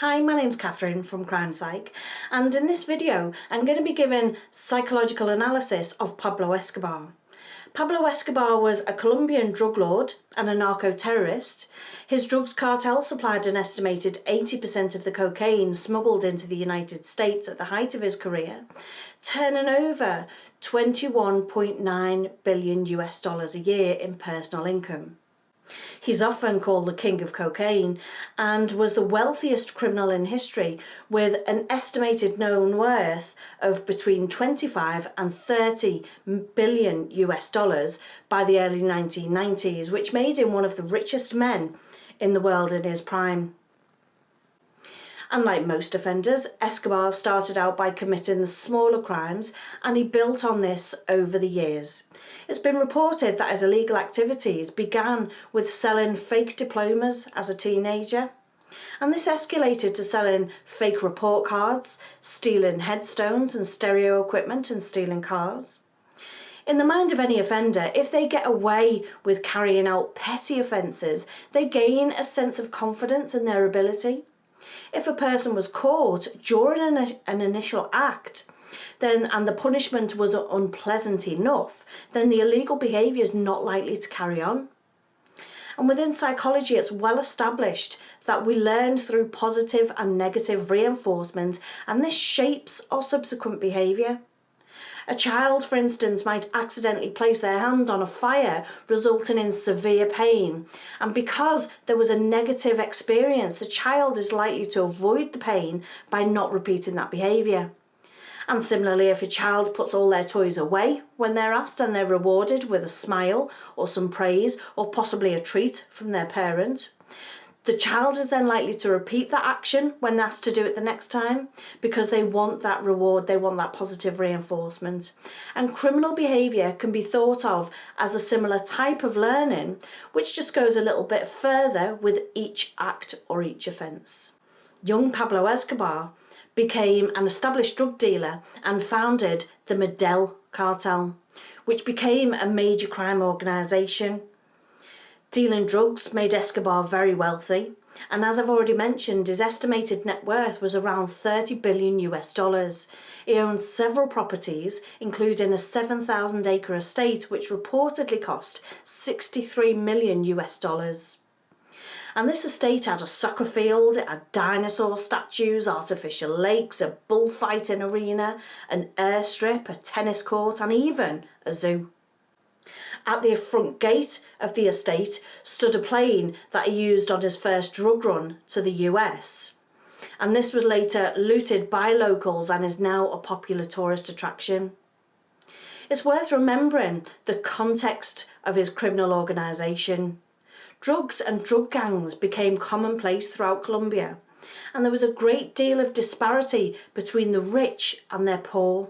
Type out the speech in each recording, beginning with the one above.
Hi, my name's Catherine from Crime Psych, and in this video I'm going to be giving psychological analysis of Pablo Escobar. Pablo Escobar was a Colombian drug lord and a narco-terrorist. His drugs cartel supplied an estimated 80% of the cocaine smuggled into the United States at the height of his career, turning over $21.9 billion a year in personal income. He's often called the king of cocaine and was the wealthiest criminal in history, with an estimated known worth of between 25 and 30 billion dollars by the early 1990s, which made him one of the richest men in the world in his prime. Unlike most offenders, Escobar started out by committing the smaller crimes, and he built on this over the years. It's been reported that his illegal activities began with selling fake diplomas as a teenager, and this escalated to selling fake report cards, stealing headstones and stereo equipment, and stealing cars. In the mind of any offender, if they get away with carrying out petty offences, they gain a sense of confidence in their ability. If a person was caught during an initial act, and the punishment was unpleasant enough, then the illegal behaviour is not likely to carry on. And within psychology, it's well established that we learn through positive and negative reinforcement, and this shapes our subsequent behaviour. A child, for instance, might accidentally place their hand on a fire, resulting in severe pain. And because there was a negative experience, the child is likely to avoid the pain by not repeating that behaviour. And similarly, if a child puts all their toys away when they're asked, and they're rewarded with a smile or some praise or possibly a treat from their parent, the child is then likely to repeat that action when asked to do it the next time, because they want that reward, they want that positive reinforcement. And criminal behaviour can be thought of as a similar type of learning, which just goes a little bit further with each act or each offence. Young Pablo Escobar became an established drug dealer and founded the Medellin cartel, which became a major crime organisation. Dealing drugs made Escobar very wealthy, and as I've already mentioned, his estimated net worth was around 30 billion dollars. He owned several properties, including a 7,000-acre estate, which reportedly cost 63 million dollars. And this estate had a soccer field, it had dinosaur statues, artificial lakes, a bullfighting arena, an airstrip, a tennis court, and even a zoo. At the front gate of the estate stood a plane that he used on his first drug run to the US. And this was later looted by locals and is now a popular tourist attraction. It's worth remembering the context of his criminal organisation. Drugs and drug gangs became commonplace throughout Colombia, and there was a great deal of disparity between the rich and their poor.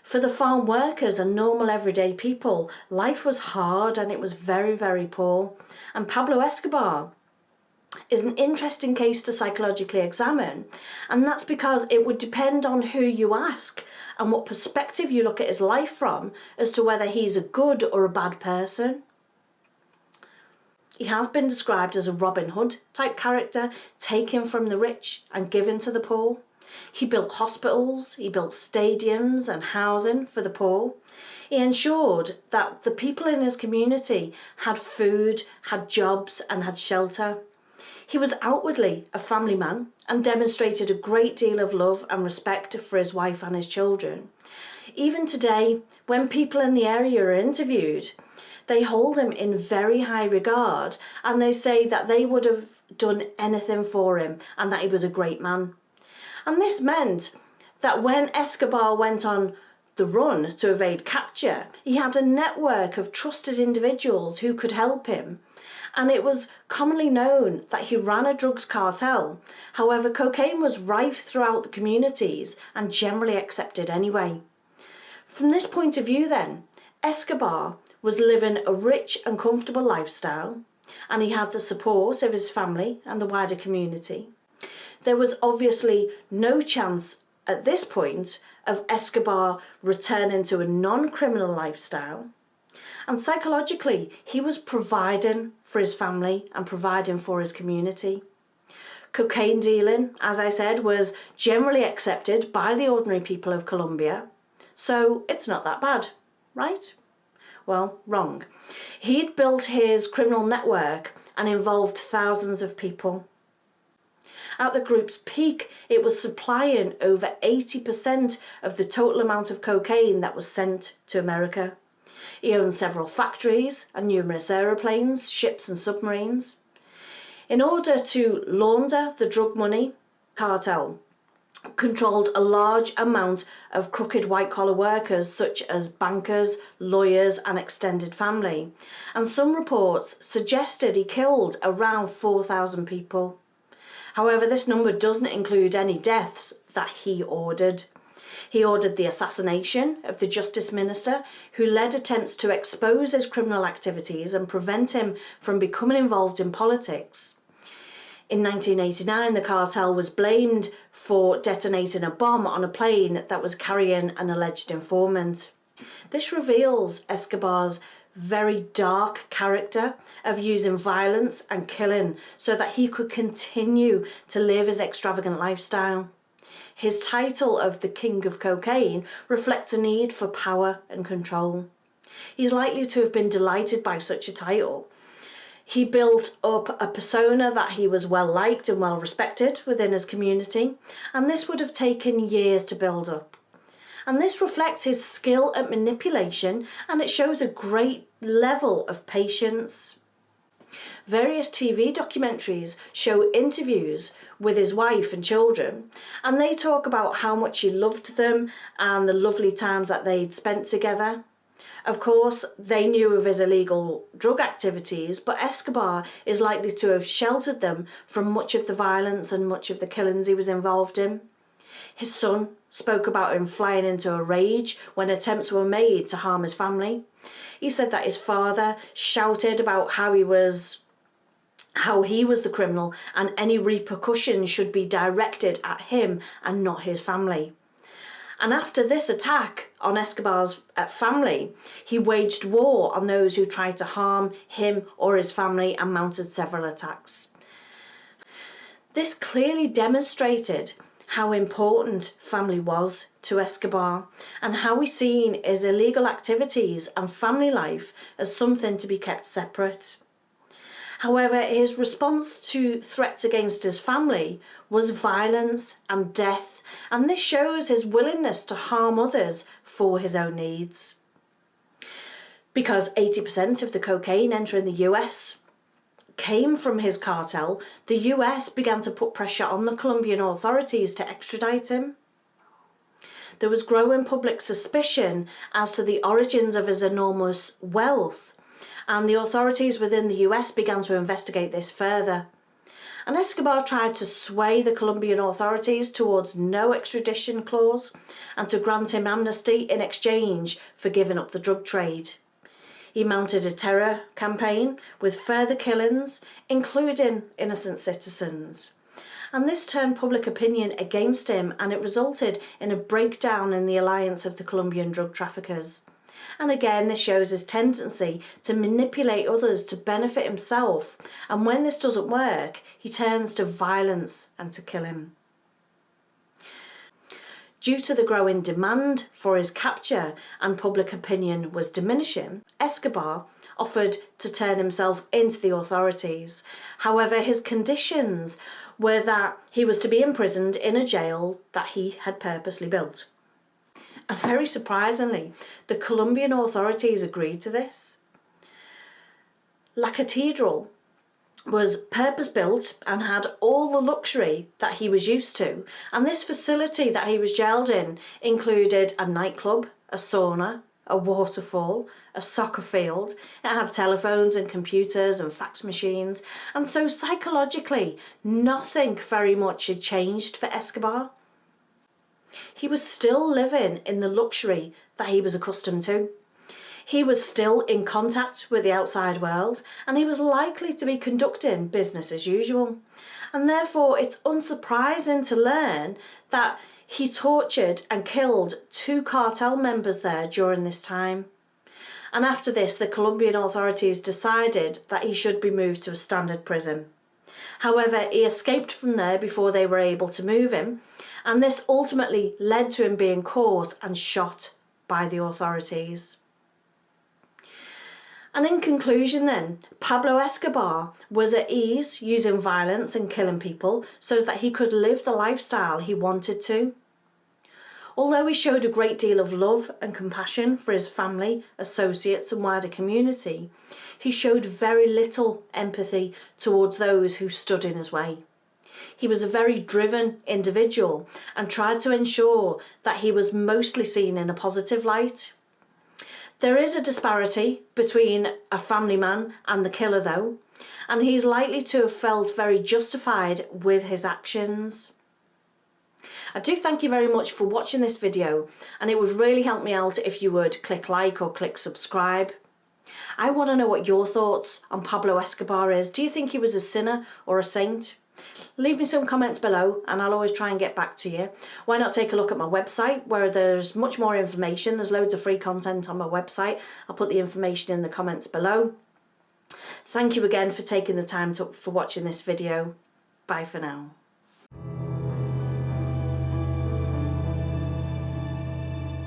For the farm workers and normal everyday people, life was hard and it was very, very poor. And Pablo Escobar is an interesting case to psychologically examine, and that's because it would depend on who you ask and what perspective you look at his life from as to whether he's a good or a bad person. He has been described as a Robin Hood type character, taken from the rich and given to the poor. He built hospitals, he built stadiums and housing for the poor. He ensured that the people in his community had food, had jobs, and had shelter. He was outwardly a family man and demonstrated a great deal of love and respect for his wife and his children. Even today, when people in the area are interviewed, they hold him in very high regard, and they say that they would have done anything for him and that he was a great man. And this meant that when Escobar went on the run to evade capture, he had a network of trusted individuals who could help him. And it was commonly known that he ran a drugs cartel. However, cocaine was rife throughout the communities and generally accepted anyway. From this point of view then, Escobar was living a rich and comfortable lifestyle, and he had the support of his family and the wider community. There was obviously no chance at this point of Escobar returning to a non-criminal lifestyle, and psychologically he was providing for his family and providing for his community. Cocaine dealing, as I said, was generally accepted by the ordinary people of Colombia, so it's not that bad, right? Well, wrong. He'd built his criminal network and involved thousands of people. At the group's peak, it was supplying over 80% of the total amount of cocaine that was sent to America. He owned several factories and numerous aeroplanes, ships and submarines. In order to launder the drug money, cartel controlled a large amount of crooked white-collar workers such as bankers, lawyers and extended family. And some reports suggested he killed around 4,000 people. However, this number doesn't include any deaths that he ordered. He ordered the assassination of the Justice Minister, who led attempts to expose his criminal activities and prevent him from becoming involved in politics. In 1989, the cartel was blamed for detonating a bomb on a plane that was carrying an alleged informant. This reveals Escobar's very dark character of using violence and killing so that he could continue to live his extravagant lifestyle. His title of the King of Cocaine reflects a need for power and control. He's likely to have been delighted by such a title. He built up a persona that he was well liked and well respected within his community, and this would have taken years to build up. And this reflects his skill at manipulation, and it shows a great level of patience. Various TV documentaries show interviews with his wife and children, and they talk about how much he loved them and the lovely times that they'd spent together. Of course, they knew of his illegal drug activities, but Escobar is likely to have sheltered them from much of the violence and much of the killings he was involved in. His son spoke about him flying into a rage when attempts were made to harm his family. He said that his father shouted about how he was the criminal and any repercussions should be directed at him and not his family. And after this attack on Escobar's family, he waged war on those who tried to harm him or his family and mounted several attacks. This clearly demonstrated how important family was to Escobar and how he's seen his illegal activities and family life as something to be kept separate. However, his response to threats against his family was violence and death, and this shows his willingness to harm others for his own needs. Because 80% of the cocaine entering the US came from his cartel, the US began to put pressure on the Colombian authorities to extradite him. There was growing public suspicion as to the origins of his enormous wealth, and the authorities within the US began to investigate this further. And Escobar tried to sway the Colombian authorities towards no extradition clause and to grant him amnesty in exchange for giving up the drug trade. He mounted a terror campaign with further killings, including innocent citizens. And this turned public opinion against him, and it resulted in a breakdown in the alliance of the Colombian drug traffickers. And again, this shows his tendency to manipulate others to benefit himself. And when this doesn't work, he turns to violence and to killing. Due to the growing demand for his capture and public opinion was diminishing, Escobar offered to turn himself into the authorities. However, his conditions were that he was to be imprisoned in a jail that he had purposely built. And very surprisingly, the Colombian authorities agreed to this. La Cathedral was purpose-built and had all the luxury that he was used to, and this facility that he was jailed in included a nightclub, a sauna, a waterfall, a soccer field. It had telephones and computers and fax machines, and so psychologically nothing very much had changed for Escobar. He was still living in the luxury that he was accustomed to. He was still in contact with the outside world, and he was likely to be conducting business as usual. And therefore, it's unsurprising to learn that he tortured and killed 2 cartel members there during this time. And after this, the Colombian authorities decided that he should be moved to a standard prison. However, he escaped from there before they were able to move him, and this ultimately led to him being caught and shot by the authorities. And in conclusion then, Pablo Escobar was at ease using violence and killing people so that he could live the lifestyle he wanted to. Although he showed a great deal of love and compassion for his family, associates and wider community, he showed very little empathy towards those who stood in his way. He was a very driven individual and tried to ensure that he was mostly seen in a positive light. There is a disparity between a family man and the killer though, and he's likely to have felt very justified with his actions. I do thank you very much for watching this video, and it would really help me out if you would click like or click subscribe. I want to know what your thoughts on Pablo Escobar is. Do you think he was a sinner or a saint? Leave me some comments below and I'll always try and get back to you. Why not take a look at my website where there's much more information. There's loads of free content on my website. I'll put the information in the comments below. Thank you again for taking the time for watching this video. Bye for now.